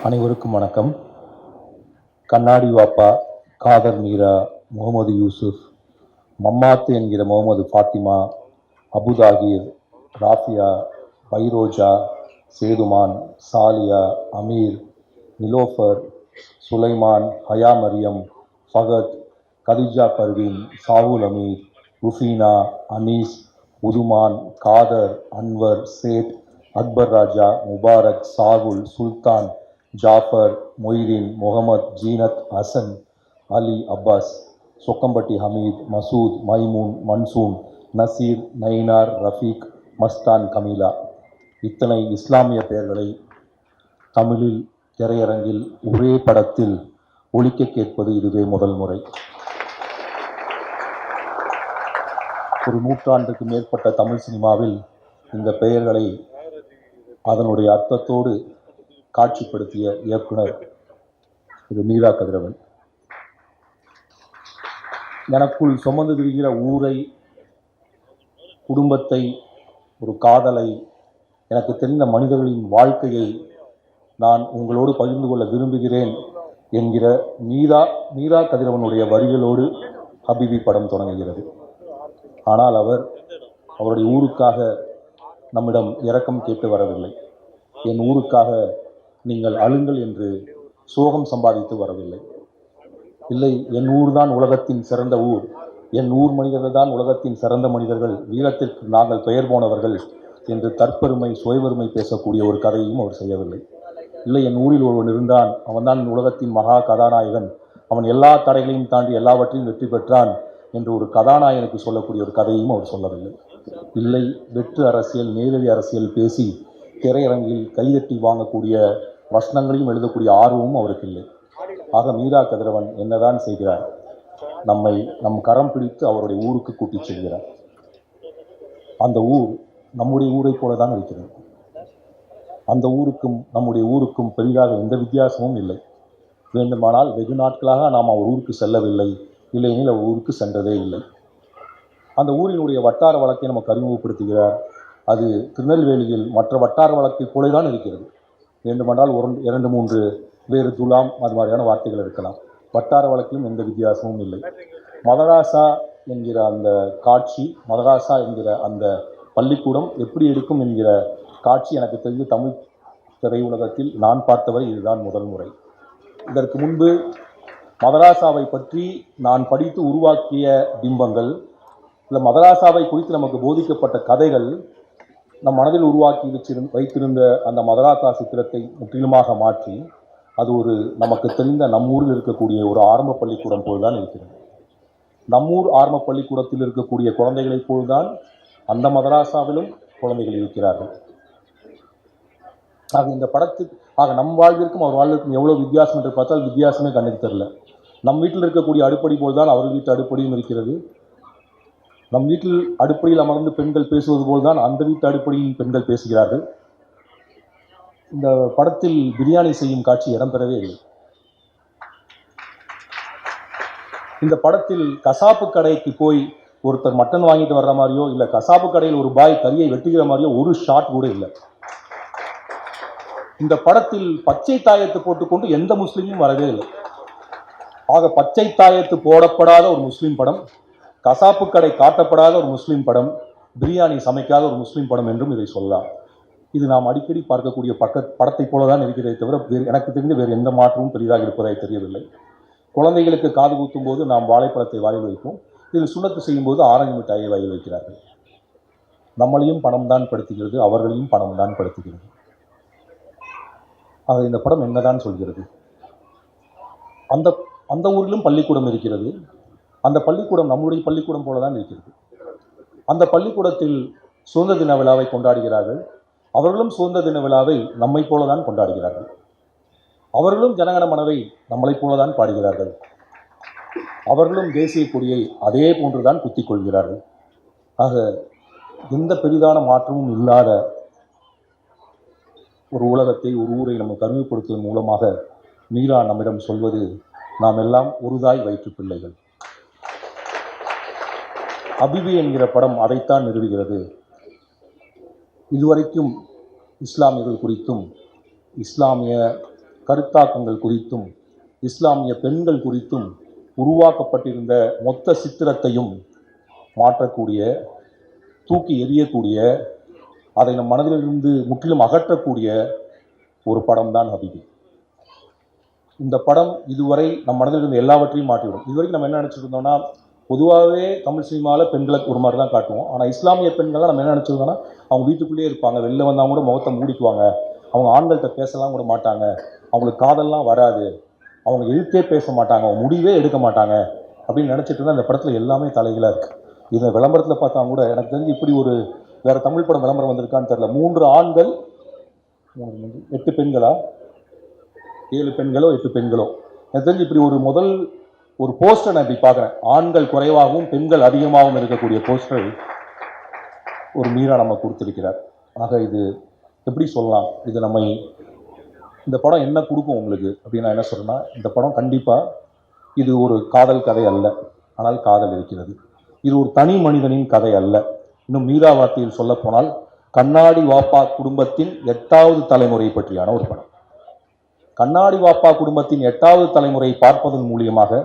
அனைவருக்கும் வணக்கம். கண்ணாடி வாப்பா, காதர் மீரா, முகமது யூசுப், மம்மாத்து என்கிற முகமது ஃபாத்திமா, அபுதாகிர், ராஃபியா, பைரோஜா, சேதுமான், சாலியா, அமீர், நிலோஃபர், சுலைமான், ஹயா மரியம், ஃபகத், கதிஜா பர்வீன், சாவுல் அமீர், ருஃபீனா, அனீஸ், உதுமான், காதர், அன்வர், சேட், அக்பர் ராஜா, முபாரக், சாகுல், சுல்தான், ஜாஃபர், மொய்தீன், முகமது, ஜீனத், ஹசன், அலி, அப்பாஸ், சொக்கம்பட்டி ஹமீத், மசூத், மைமூன், மன்சூன், நசீர், நயினார், ரஃபீக், மஸ்தான், கமீலா. இத்தனை இஸ்லாமிய பெயர்களை தமிழில் திரையரங்கில் ஒரே படத்தில் ஒலிக்க கேட்பது இதுவே முதல் முறை. ஒரு நூற்றாண்டுக்கு மேற்பட்ட தமிழ் சினிமாவில் இந்த பெயர்களை அதனுடைய அர்த்தத்தோடு காட்சிப்படுத்திய இயக்குனர் திரு மீரா கதிரவன். எனக்குள் சுமந்து திரிகிற ஊரை, குடும்பத்தை, ஒரு காதலை, எனக்கு தெரிந்த மனிதர்களின் வாழ்க்கையை நான் உங்களோடு பகிர்ந்து கொள்ள விரும்புகிறேன் என்கிற மீரா கதிரவனுடைய வரிகளோடு ஹபீபி படம் தொடங்குகிறது. ஆனால் அவருடைய ஊருக்காக நம்மிடம் இரக்கம் கேட்டு வரவில்லை. என் ஊருக்காக நீங்கள் அழுங்கள் என்று சோகம் சம்பாதித்து வரவில்லை. இல்லை, என் ஊர் தான் உலகத்தின் சிறந்த ஊர், என் ஊர் மனிதர்கள் தான் உலகத்தின் சிறந்த மனிதர்கள், வீரத்திற்கு நாங்கள் பெயர் போனவர்கள் என்று தற்பெருமை, சுயவெருமை பேசக்கூடிய ஒரு கதையும் அவர் செய்யவில்லை. இல்லை, என் ஊரில் ஒருவன் இருந்தான், அவன்தான் உலகத்தின் மகா கதாநாயகன், அவன் எல்லா தடைகளையும் தாண்டி எல்லாவற்றையும் வெற்றி பெற்றான் என்று ஒரு கதாநாயகனுக்கு சொல்லக்கூடிய ஒரு கதையும் அவர் சொல்லவில்லை. இல்லை, வெற்று அரசியல், நேரடி அரசியல் பேசி திரையரங்கில் கைதட்டி வாங்கக்கூடிய வசனங்களையும் எழுதக்கூடிய ஆர்வமும் அவருக்கு இல்லை. ஆக மீரா கதிரவன் என்னதான் செய்கிறார்? நம் கரம் பிடித்து அவருடைய ஊருக்கு கூட்டிச் செல்கிறார். அந்த ஊர் நம்முடைய ஊரை போலதான் இருக்கிறது. அந்த ஊருக்கும் நம்முடைய ஊருக்கும் பெரிதாக எந்த வித்தியாசமும் இல்லை. வேண்டுமானால் வெகு நாட்களாக நாம் அவர் ஊருக்கு செல்லவில்லை, இல்லையெனில் அவர் ஊருக்கு சென்றதே இல்லை. அந்த ஊரினுடைய வட்டார வழக்கை நமக்கு அறிமுகப்படுத்துகிறார். அது திருநெல்வேலியில் மற்ற வட்டார வழக்கை போலதான் இருக்கிறது. வேண்டுமென்றால் 2-3 வேறு துலாம் அது மாதிரியான வார்த்தைகள் இருக்கலாம். வட்டார வழக்கிலும் எந்த வித்தியாசமும் இல்லை. மதராசா என்கிற அந்த காட்சி, மதராசா என்கிற அந்த பள்ளிக்கூடம் எப்படி இருக்கும் என்கிற காட்சி எனக்கு தெரிந்து தமிழ் திரையுலகத்தில் நான் பார்த்தவரை இதுதான் முதல் முறை. இதற்கு முன்பு மதராசாவை பற்றி நான் படித்து உருவாக்கிய பிம்பங்கள், இல்லை மதராசாவை குறித்து நமக்கு போதிக்கப்பட்ட கதைகள், நம் மனதில் உருவாக்கி வைத்திருந்த அந்த மதராசா சித்திரத்தை முற்றிலுமாக மாற்றி அது ஒரு நமக்கு தெரிந்த நம்மூரில் இருக்கக்கூடிய ஒரு ஆரம்ப பள்ளிக்கூடம் போல்தான் இருக்கிறது. நம்மூர் ஆரம்ப பள்ளிக்கூடத்தில் இருக்கக்கூடிய குழந்தைகளைப் போல்தான் அந்த மதராசாவிலும் குழந்தைகள் இருக்கிறார்கள். ஆக இந்த படத்துக்கு நம் வாழ்விற்கும் அவர் வாழ்விற்கும் எவ்வளவு வித்தியாசம் என்று பார்த்தால் வித்தியாசமே கண்ணுக்கு தெரியல. நம் வீட்டில் இருக்கக்கூடிய அடுப்படி போல்தான் அவர் வீட்டு அடுப்படியும் இருக்கிறது. நம் வீட்டில் அடுப்படியில் அமர்ந்து பெண்கள் பேசுவது போல்தான் அந்த வீட்டு அடுப்படியில் பெண்கள் பேசுகிறார்கள். இந்த படத்தில் பிரியாணி செய்யும் காட்சி இடம்பெறவே இல்லை. இந்த படத்தில் கசாப்பு கடைக்கு போய் ஒருத்தர் மட்டன் வாங்கிட்டு வர்ற மாதிரியோ, இல்லை கசாப்பு கடையில் ஒரு பாய் கறியை வெட்டுகிற மாதிரியோ ஒரு ஷாட் கூட இல்லை. இந்த படத்தில் பச்சை தாயத்து போட்டுக்கொண்டு எந்த முஸ்லீமும் வரவே இல்லை. ஆக பச்சை தாயத்து போடப்படாத ஒரு முஸ்லீம் படம், கசாப்பு கடை காட்டப்படாத ஒரு முஸ்லீம் படம், பிரியாணி சமைக்காத ஒரு முஸ்லீம் படம் என்றும் இதை சொல்லலாம். இது நாம் அடிக்கடி பார்க்கக்கூடிய படத்தை போலதான் இருக்கிறதே தவிர எனக்கு தெரிந்து வேறு எந்த மாற்றமும் பெரிதாக இருப்பதாக தெரியவில்லை. குழந்தைகளுக்கு காது ஊற்றும் போது நாம் வாழைப்பழத்தை வாயில் வைப்போம், இதில் சுண்ணத்து செய்யும் போது ஆரஞ்சு மிட்டாயை வாயில் வைக்கிறார்கள். நம்மளையும் பணம் தான் படுத்துகிறது, அவர்களையும் பணம் தான் படுத்துகிறது. ஆக இந்த படம் என்னதான் சொல்கிறது? அந்த ஊரிலும் பள்ளிக்கூடம் இருக்கிறது. அந்த பள்ளிக்கூடம் நம்முடைய பள்ளிக்கூடம் போலதான் இருக்கிறது. அந்த பள்ளிக்கூடத்தில் சுதந்திர தின விழாவை கொண்டாடுகிறார்கள். அவர்களும் சுதந்திர தின விழாவை நம்மை போலதான் கொண்டாடுகிறார்கள். அவர்களும் ஜனகண மனவை நம்மளைப் போலதான் பாடுகிறார்கள். அவர்களும் தேசிய கொடியை அதே போன்றுதான் குத்திக் கொள்கிறார்கள். ஆக எந்த பெரிதான மாற்றமும் இல்லாத ஒரு உலகத்தை, ஒரு ஊரை நமக்கு அறிமுகப்படுத்துவதன் மூலமாக மீரா நம்மிடம் சொல்வது, நாம் எல்லாம் ஒரு தாய் வயிற்று பிள்ளைகள். ஹபீபி என்கிற படம் அதைத்தான் நிறுவுகிறது. இதுவரைக்கும் இஸ்லாமியர்கள் குறித்தும் இஸ்லாமிய கருத்தாக்கங்கள் குறித்தும் இஸ்லாமிய பெண்கள் குறித்தும் உருவாக்கப்பட்டிருந்த மொத்த சித்திரத்தையும் மாற்றக்கூடிய, தூக்கி எறியக்கூடிய, அதை நம் மனதிலிருந்து முற்றிலும் அகற்றக்கூடிய ஒரு படம் தான் ஹபீபி. இந்த படம் இதுவரை நம் மனதில் இருந்த எல்லாவற்றையும் மாற்றிவிடும். இதுவரைக்கும் நம்ம என்ன நினச்சிட்டு இருந்தோம்னா, பொதுவாகவே தமிழ் சினிமாவில் பெண்களை ஒரு மாதிரி தான் காட்டுவோம். ஆனால் இஸ்லாமிய பெண்கள்லாம் நம்ம என்ன நினச்சிருந்தோம்னா, அவங்க வீட்டுக்குள்ளேயே இருப்பாங்க, வெளில வந்தால் கூட முகத்தை மூடிக்குவாங்க, அவங்க ஆண்கள்கிட்ட பேசலாம் கூட மாட்டாங்க, அவங்களுக்கு காதல்லாம் வராது, அவங்க எழுத்தே பேச மாட்டாங்க, அவங்க முடிவே எடுக்க மாட்டாங்க அப்படின்னு நினச்சிட்டு இருந்தால் இந்த படத்தில் எல்லாமே தலைகளாக இருக்குது. இதை விளம்பரத்தில் பார்த்தா கூட எனக்கு தெரிஞ்சு இப்படி ஒரு வேறு தமிழ் படம் விளம்பரம் வந்திருக்கான்னு தெரியல. 3 ஆண்கள் 8 பெண்களா, 7 பெண்களோ 8 பெண்களோ, எனக்கு தெரிஞ்சு இப்படி ஒரு போஸ்டர் நான் இப்படி பார்க்குறேன். ஆண்கள் குறைவாகவும் பெண்கள் அதிகமாகவும் இருக்கக்கூடிய போஸ்டரை ஒரு மீரா நம்ம கொடுத்துருக்கிறார். ஆக இது எப்படி சொல்லலாம், இது இந்த படம் என்ன கொடுக்கும் உங்களுக்கு அப்படின்னு நான் என்ன சொல்கிறேன்னா, இந்த படம் கண்டிப்பாக இது ஒரு காதல் கதை அல்ல, ஆனால் காதல் இருக்கிறது. இது ஒரு தனி மனிதனின் கதை அல்ல. இன்னும் மீரா வார்த்தையில் சொல்ல போனால் கண்ணாடி வாப்பா குடும்பத்தின் 8வது தலைமுறை பற்றியான ஒரு படம். கண்ணாடி வாப்பா குடும்பத்தின் 8வது தலைமுறை பார்ப்பதன் மூலியமாக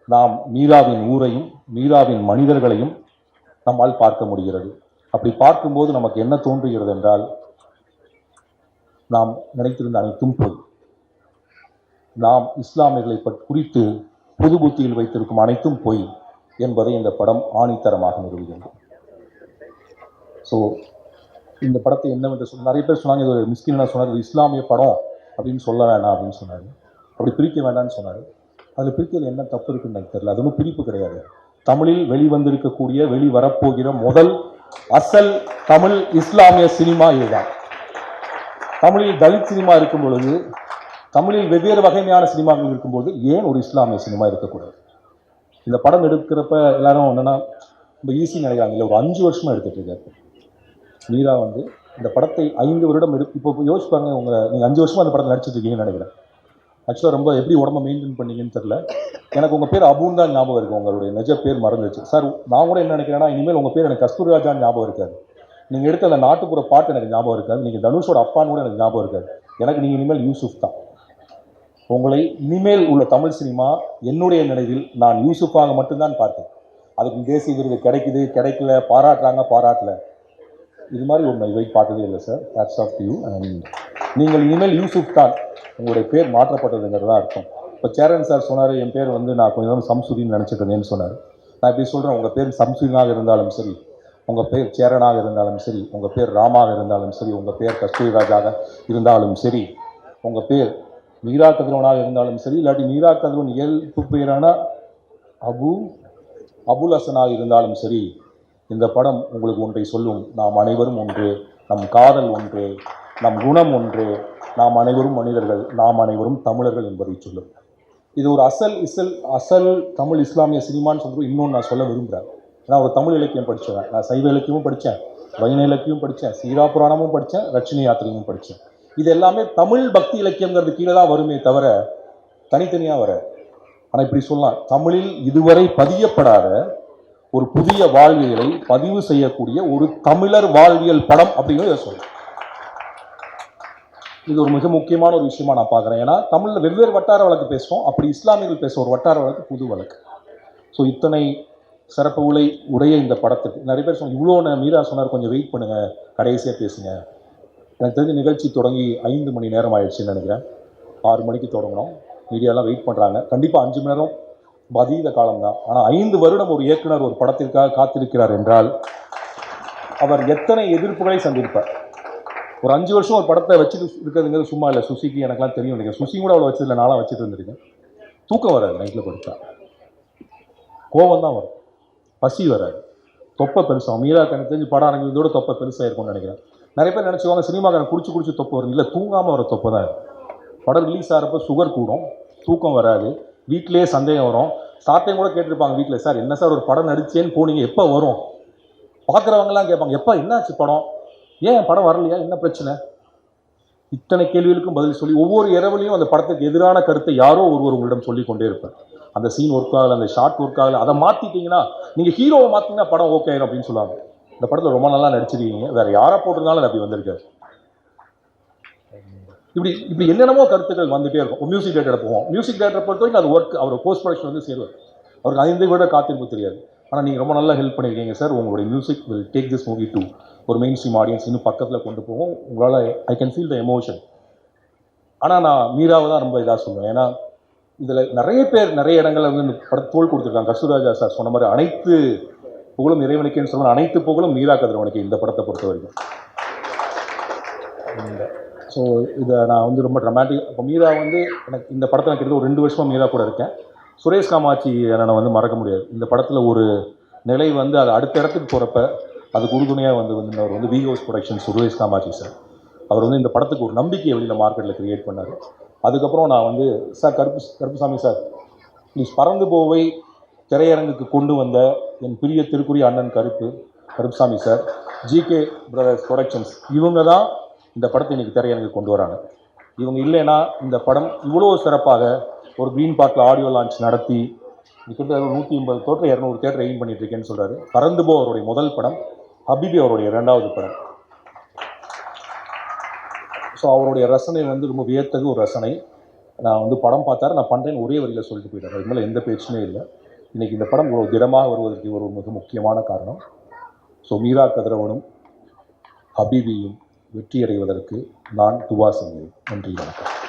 நாம் மீராவின் ஊரையும் மீராவின் மனிதர்களையும் நம்மால் பார்க்க முடிகிறது. அப்படி பார்க்கும்போது நமக்கு என்ன தோன்றுகிறது என்றால், நாம் நினைத்திருந்த அனைத்தும் பொய். நாம் இஸ்லாமியர்களை குறித்து புது புத்தியில் வைத்திருக்கும் அனைத்தும் பொய் என்பதை இந்த படம் ஆணித்தரமாக நிறுவுகிறது. ஸோ இந்த படத்தை என்னவென்று நிறைய பேர் சொன்னாங்க, இது ஒரு மிஸ்கின் சொன்னார், இது இஸ்லாமிய படம் அப்படின்னு சொல்ல வேண்டாம் அப்படின்னு சொன்னார், அப்படி பிரிக்க வேண்டாம்னு சொன்னார். அதில் பிரிக்கையில் என்ன தப்பு இருக்குன்னு எனக்கு தெரியல. அது ஒன்றும் பிரிப்பு கிடையாது. தமிழில் வெளிவந்திருக்கக்கூடிய, வெளிவரப்போகிற முதல் அசல் தமிழ் இஸ்லாமிய சினிமா இதுதான். தமிழில் தலித் சினிமா இருக்கும் பொழுது, தமிழில் வெவ்வேறு வகையான சினிமாக்கள் இருக்கும்போது ஏன் ஒரு இஸ்லாமிய சினிமா இருக்கக்கூடாது? இந்த படம் எடுக்கிறப்ப எல்லாரும் என்னென்னா ரொம்ப ஈஸி நினைக்கிறாங்க. இல்லை, ஒரு 5 வருஷமாக எடுத்துகிட்டு இருக்காரு மீரா. இந்த படத்தை 5 வருடம் இப்போ யோசிப்பாங்க, நீங்கள் 5 வருஷமாக அந்த படத்தை நடிச்சிட்டு இருக்கீங்கன்னு நினைக்கிறேன். ஆக்சுவலாக ரொம்ப எப்படி உடம்பை மெயின்டைன் பண்ணீங்கன்னு தெரியல. எனக்கு உங்கள் பேர் அபுன்னு தான் ஞாபகம் இருக்குது, உங்களுடைய நிஜ பேர் மறந்துச்சு சார். நான் கூட என்ன நினைக்கிறேன்னா, இனிமேல் உங்கள் பேர் எனக்கு கஸ்தூரிராஜான்னு ஞாபகம் இருக்காது, நீங்கள் எடுத்த அந்த நாட்டுப்புற பாட்டு எனக்கு ஞாபகம் இருக்காது, நீங்கள் தனுஷோட அப்பான்னு கூட எனக்கு ஞாபகம் இருக்காது. எனக்கு நீங்கள் இனிமேல் யூசுஃப் தான். உங்களை இனிமேல் உள்ள தமிழ் சினிமா என்னுடைய நினைவில் நான் யூசுஃபாக மட்டும்தான் பார்த்தேன். அதுக்கு தேசிய விருது கிடைக்குது கிடைக்கல, பாராட்டல, இது மாதிரி ஒன்று இதை பார்த்ததே இல்லை sir. Hats off to you. And நீங்கள் இனிமேல் யூசுஃப் தான், உங்களுடைய பேர் மாற்றப்பட்டதுங்கிறதா அர்த்தம். இப்போ சேரன் சார் சொன்னார், என் பேர் நான் கொஞ்சம் சம்சுதின்னு நினச்சிட்டு இருந்தேன்னு சொன்னார். நான் இப்படி சொல்கிறேன், உங்கள் பேர் சம்சுதீனாக இருந்தாலும் சரி, உங்கள் பேர் சேரனாக இருந்தாலும் சரி, உங்கள் பேர் ராமாக இருந்தாலும் சரி, உங்கள் பேர் கஸ்தூரிராஜாக இருந்தாலும் சரி, உங்கள் பேர் மீரா கதிரவனாக இருந்தாலும் சரி, இல்லாட்டி மீரா கதிரவன் இயல்பு பேரான அபுல் ஹசனாக இருந்தாலும் சரி, இந்த படம் உங்களுக்கு ஒன்றை சொல்லும். நாம் அனைவரும் ஒன்று, நம் காதல் ஒன்று, நம் குணம் ஒன்று, நாம் அனைவரும் மனிதர்கள், நாம் அனைவரும் தமிழர்கள் என்பதை சொல்லும். இது ஒரு அசல் தமிழ் இஸ்லாமிய சினிமான்னு சொல்லிட்டு இன்னொன்று நான் சொல்ல விரும்புகிறேன். நான் ஒரு தமிழ் இலக்கியம் படித்தேன். நான் சைவ இலக்கியமும் படித்தேன், வைண இலக்கியமும் படித்தேன், சீரா புராணமும் படித்தேன், ரட்சணி யாத்திரையும் படித்தேன். இது எல்லாமே தமிழ் பக்தி இலக்கியங்கிறது கீழே தான் வருமே தவிர தனித்தனியாக வர. ஆனால் இப்படி சொல்லலாம், தமிழில் இதுவரை பதியப்படாத ஒரு புதிய வாழ்வியலை பதிவு செய்யக்கூடிய ஒரு தமிழர் வாழ்வியல் படம் அப்படிங்கிறத சொல்லலாம். இது ஒரு மிக முக்கியமான ஒரு விஷயமா நான் பார்க்குறேன். ஏன்னா தமிழில் வெவ்வேறு வட்டார வழக்கு பேசுவோம், அப்படி இஸ்லாமியர்கள் பேசுகிற ஒரு வட்டார வழக்கு புது வழக்கு. ஸோ இத்தனை சிறப்பு உடைய இந்த படத்துக்கு நிறைய பேர் சொன்னாங்க, இவ்வளோ மீரா சொன்னார், கொஞ்சம் வெயிட் பண்ணுங்கள், கடைசியாக பேசுங்க. எனக்கு தெரிஞ்ச நிகழ்ச்சி தொடங்கி 5 மணி நேரம் ஆயிடுச்சுன்னு நினைக்கிறேன். 6 மணிக்கு தொடங்கணும், மீடியாலாம் வெயிட் பண்ணுறாங்க. கண்டிப்பாக 5 மணி நேரம் அதீத காலம்தான். ஆனால் 5 வருடம் ஒரு இயக்குனர் ஒரு படத்திற்காக காத்திருக்கிறார் என்றால் அவர் எத்தனை எதிர்ப்புகளை சந்திப்பார். ஒரு 5 வருஷம் ஒரு படத்தை வச்சுட்டு இருக்கிறதுங்கிறது சும்மா இல்லை. சுசிக்கு எனக்குலாம் தெரியும், நீங்கள் சுசி கூட அவ்வளோ வச்சதில்லை, நான்லாம் வச்சுட்டு இருந்திருக்கேன். தூக்கம் வராது, நைட்டில் படுத்தா கோபம் தான் வரும், பசி வராது, தொப்பை பெருசாகும். மீரா எனக்கு தெரிஞ்சு படம் ஆரம்பிக்கிறதோட தொப்பை பெருசாக இருக்கும்னு நினைக்கிறேன். நிறைய பேர் நினச்சிவாங்க சினிமாக்காரன் குடிச்சு தொப்பை வரும். இல்லை, தூங்காமல் வர தொப்பை தான். படம் ரிலீஸ் ஆகிறப்ப சுகர் கூடும், தூக்கம் வராது, வீட்டிலேயே சந்தேகம் வரும். சார்ட்டையும் கூட கேட்டிருப்பாங்க வீட்டில், சார் என்ன சார் ஒரு படம் நடிச்சேன்னு போனீங்க, எப்போ வரும்? பார்க்குறவங்கலாம் கேட்பாங்க, எப்போ என்னாச்சு படம், ஏன் படம் வரலையா, என்ன பிரச்சனை? இத்தனை கேள்விகளுக்கும் பதில் சொல்லி ஒவ்வொரு இரவுலையும் அந்த படத்துக்கு எதிரான கருத்தை யாரோ ஒருவர் உங்களிடம் சொல்லி கொண்டே இருப்பார். அந்த சீன் ஒர்க் ஆகலை, அந்த ஷார்ட் ஒர்க் ஆகலை, அதை மாற்றிட்டீங்கன்னா, நீங்கள் ஹீரோவை மாற்றிங்கன்னா படம் ஓகே ஆயிரும் அப்படின்னு சொல்லுவாங்க. இந்த படத்தில் ரொம்ப நல்லா நடிச்சிருக்கீங்க, வேறு யாரை போட்டிருந்தாலும் அது அப்படி வந்திருக்காரு. இப்படி இப்படி என்னென்னமோ கருத்துக்கள் வந்துகிட்டே இருக்கும். மியூசிக் டேரக்டர் போவோம். மியூசிக் டேரக்டரை பொறுத்த வரைக்கும் அது ஒர்க், அவர் போஸ்ட் ப்ரொடக்ஷன் வந்து சேருவார். அவருக்கு 5 விட காத்திருப்பு தெரியாது. ஆனால் நீங்கள் ரொம்ப நல்லா ஹெல்ப் பண்ணியிருக்கீங்க சார். உங்களுடைய music will take this movie to ஒரு மெயின் ஸ்ட்ரீம் ஆடியன்ஸ் இன்னும் பக்கத்தில் கொண்டு போகும். உங்களால் I can feel the emotion. ஆனால் நான் மீராவை தான் ரொம்ப இதாக சொல்லுவேன். ஏன்னா இதில் நிறைய பேர் நிறைய இடங்களில் வந்து இந்த படத்தை தோல் கொடுத்துருக்காங்க. கஸ்தூராஜா சார் சொன்ன மாதிரி அனைத்து புகழும் இறைவனுக்குன்னு சொன்ன அனைத்து புகழும் மீரா கதிரவனுக்கு இந்த படத்தை பொறுத்த வரைக்கும். ஸோ இதை நான் வந்து ரொம்ப ட்ரமாட்டிக். இப்போ மீரா வந்து எனக்கு இந்த படத்தில் கிட்டத்தட்ட ஒரு 2 வருஷமாக மீரா கூட இருக்கேன். சுரேஷ் காமாட்சி என்னை வந்து மறக்க முடியாது. இந்த படத்தில் ஒரு நிலை வந்து அது அடுத்த இடத்துக்கு போகிறப்ப அதுக்கு உறுதுணையாக அவர் வந்து V house production Suresh Kamatchi sir. அவர் வந்து இந்த படத்துக்கு ஒரு நம்பிக்கையை வெளியில் மார்க்கெட்டில் க்ரியேட் பண்ணார். அதுக்கப்புறம் நான் வந்து சார் கருப்புசாமி சார் ப்ளீஸ் பறந்து போவை திரையரங்குக்கு கொண்டு வந்த என் பிரிய திருக்குறி அண்ணன் Karuppusamy sir, GK brothers productions, இவங்க தான் இந்த படத்தை இன்றைக்கி திரையரங்கு கொண்டு வராங்க. இவங்க இல்லைன்னா இந்த படம் இவ்வளோ சிறப்பாக ஒரு க்ரீன் பார்க்கில் ஆடியோ லான்ச் நடத்தி கிட்டத்தட்ட 180 தேட்டர் 200 தேட்டர் எய்ம் பண்ணிகிட்ருக்கேன்னு சொல்கிறாரு. பறந்து போ அவருடைய முதல் படம், ஹபீபி அவருடைய 2வது படம். ஸோ அவருடைய ரசனை வந்து ரொம்ப வியத்தகு ஒரு ரசனை. நான் வந்து படம் பார்த்தாரு, நான் பண்ணுறேன்னு ஒரே வரியில் சொல்லிட்டு போயிட்டார். அது மேலே எந்த பேச்சுமே இல்லை. இன்றைக்கி இந்த படம் இவ்வளோ திடமாக வருவதற்கு ஒரு மிக முக்கியமான காரணம். ஸோ மீரா கதிரவனும் ஹபீபியும் வெற்றியடைவதற்கு நான் துவா செய்கிறேன். நன்றி, வணக்கம்.